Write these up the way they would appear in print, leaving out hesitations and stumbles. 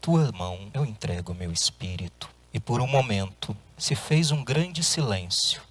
tua mão eu entrego o meu espírito. E por um momento se fez um grande silêncio.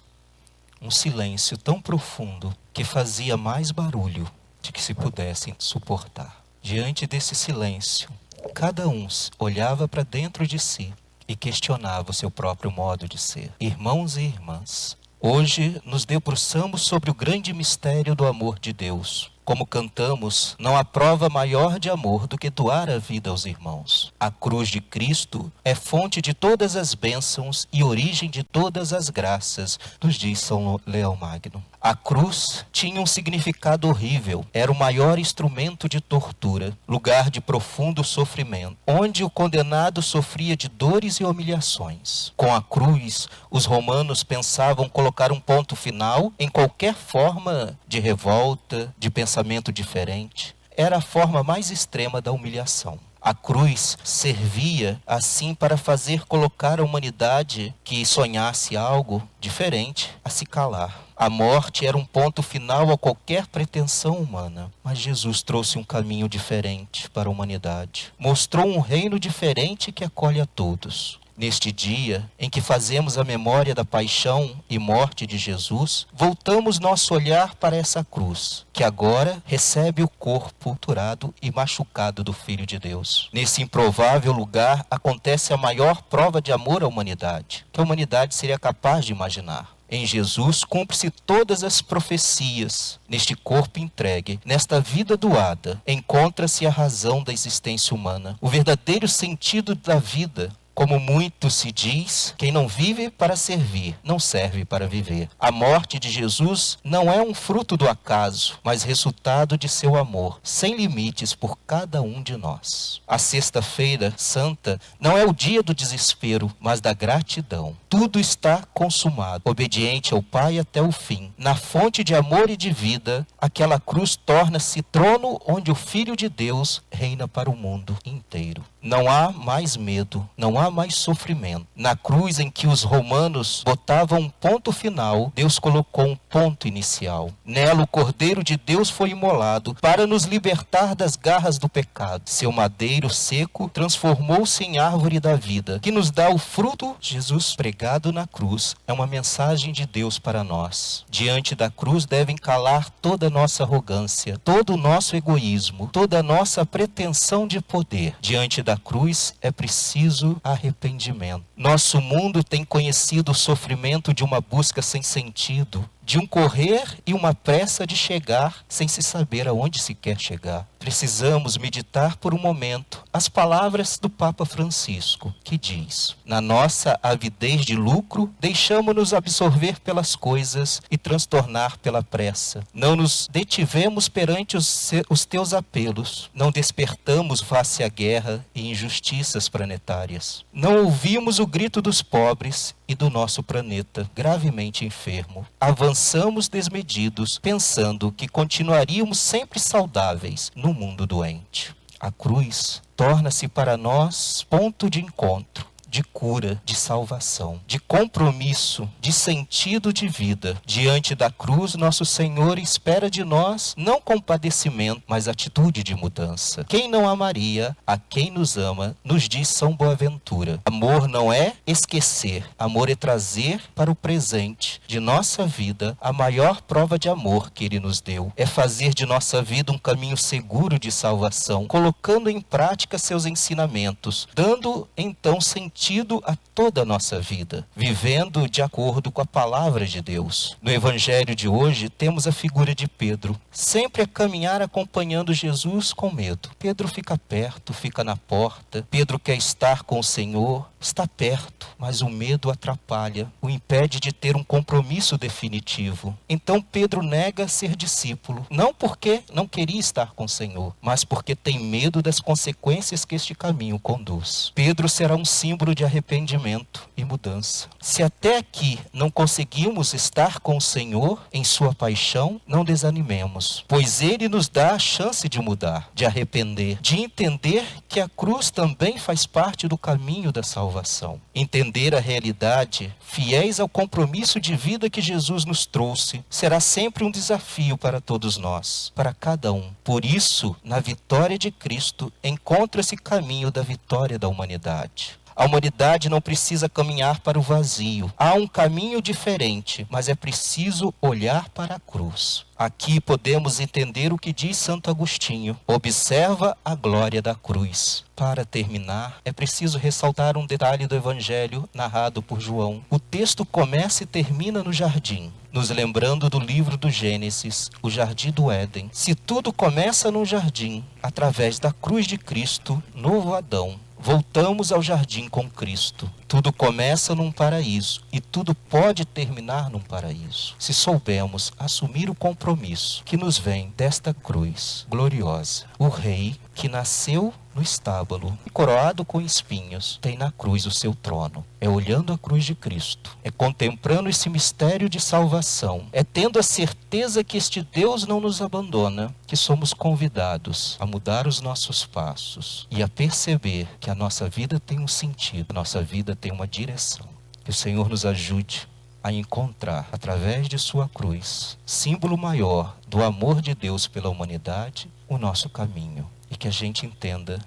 Um silêncio tão profundo que fazia mais barulho de que se pudessem suportar. Diante desse silêncio, cada um olhava para dentro de si e questionava o seu próprio modo de ser. Irmãos e irmãs, hoje nos debruçamos sobre o grande mistério do amor de Deus. Como cantamos, não há prova maior de amor do que doar a vida aos irmãos. A cruz de Cristo é fonte de todas as bênçãos e origem de todas as graças, nos diz São Leão Magno. A cruz tinha um significado horrível, era o maior instrumento de tortura, lugar de profundo sofrimento, onde o condenado sofria de dores e humilhações. Com a cruz, os romanos pensavam colocar um ponto final em qualquer forma de revolta, de pensamento diferente. Era a forma mais extrema da humilhação. A cruz servia, assim, para fazer colocar a humanidade que sonhasse algo diferente a se calar. A morte era um ponto final a qualquer pretensão humana. Mas Jesus trouxe um caminho diferente para a humanidade. Mostrou um reino diferente que acolhe a todos. Neste dia em que fazemos a memória da paixão e morte de Jesus, voltamos nosso olhar para essa cruz, que agora recebe o corpo torturado e machucado do Filho de Deus. Nesse improvável lugar acontece a maior prova de amor à humanidade, que a humanidade seria capaz de imaginar. Em Jesus cumpre-se todas as profecias. Neste corpo entregue, nesta vida doada, encontra-se a razão da existência humana, o verdadeiro sentido da vida. Como muito se diz, quem não vive para servir, não serve para viver. A morte de Jesus não é um fruto do acaso, mas resultado de seu amor, sem limites por cada um de nós. A Sexta-feira Santa não é o dia do desespero, mas da gratidão. Tudo está consumado, obediente ao Pai até o fim. Na fonte de amor e de vida, aquela cruz torna-se trono onde o Filho de Deus reina para o mundo inteiro. Não há mais medo, não há mais sofrimento. Na cruz em que os romanos botavam um ponto final, Deus colocou um ponto inicial. Nela o Cordeiro de Deus foi imolado para nos libertar das garras do pecado. Seu madeiro seco transformou-se em árvore da vida, que nos dá o fruto. Jesus pregado na cruz é uma mensagem de Deus para nós. Diante da cruz devem calar toda a nossa arrogância, todo o nosso egoísmo, toda a nossa pretensão de poder. Diante da cruz é preciso arrependimento. Nosso mundo tem conhecido o sofrimento de uma busca sem sentido, de um correr e uma pressa de chegar sem se saber aonde se quer chegar. Precisamos meditar por um momento as palavras do Papa Francisco, que diz: na nossa avidez de lucro, deixamo-nos absorver pelas coisas e transtornar pela pressa. Não nos detivemos perante os teus apelos, não despertamos face à guerra e injustiças planetárias. Não ouvimos o grito dos pobres e do nosso planeta, gravemente enfermo. Avançamos desmedidos, pensando que continuaríamos sempre saudáveis no mundo doente. A cruz torna-se para nós ponto de encontro, de cura, de salvação, de compromisso, de sentido de vida. Diante da cruz, nosso Senhor espera de nós não compadecimento, mas atitude de mudança. Quem não amaria a quem nos ama, nos diz São Boaventura. Amor não é esquecer, amor é trazer para o presente de nossa vida a maior prova de amor que Ele nos deu. É fazer de nossa vida um caminho seguro de salvação, colocando em prática seus ensinamentos, dando então sentido a toda a nossa vida, vivendo de acordo com a palavra de Deus. No Evangelho de hoje temos a figura de Pedro, sempre a caminhar acompanhando Jesus com medo. Pedro fica perto, fica na porta. Pedro quer estar com o Senhor, está perto, mas o medo atrapalha, o impede de ter um compromisso definitivo. Então Pedro nega ser discípulo, não porque não queria estar com o Senhor, mas porque tem medo das consequências que este caminho conduz. Pedro será um símbolo apelo de arrependimento e mudança. Se até aqui não conseguimos estar com o Senhor em sua paixão, não desanimemos, pois Ele nos dá a chance de mudar, de arrepender, de entender que a cruz também faz parte do caminho da salvação. Entender a realidade, fiéis ao compromisso de vida que Jesus nos trouxe, será sempre um desafio para todos nós, para cada um. Por isso, na vitória de Cristo, encontra-se caminho da vitória da humanidade. A humanidade não precisa caminhar para o vazio. Há um caminho diferente, mas é preciso olhar para a cruz. Aqui podemos entender o que diz Santo Agostinho. Observa a glória da cruz. Para terminar, é preciso ressaltar um detalhe do Evangelho narrado por João. O texto começa e termina no jardim, nos lembrando do livro do Gênesis, o jardim do Éden. Se tudo começa no jardim, através da cruz de Cristo, novo Adão, voltamos ao jardim com Cristo. Tudo começa num paraíso e tudo pode terminar num paraíso, se soubermos assumir o compromisso que nos vem desta cruz gloriosa. O Rei que nasceu no estábulo, coroado com espinhos, tem na cruz o seu trono. É olhando a cruz de Cristo, é contemplando esse mistério de salvação, é tendo a certeza que este Deus não nos abandona, que somos convidados a mudar os nossos passos e a perceber que a nossa vida tem um sentido, a nossa vida tem uma direção. Que o Senhor nos ajude a encontrar, através de sua cruz, símbolo maior do amor de Deus pela humanidade, o nosso caminho. E que a gente entenda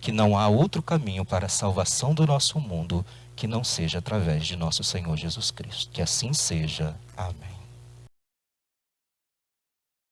que não há outro caminho para a salvação do nosso mundo que não seja através de nosso Senhor Jesus Cristo. Que assim seja. Amém.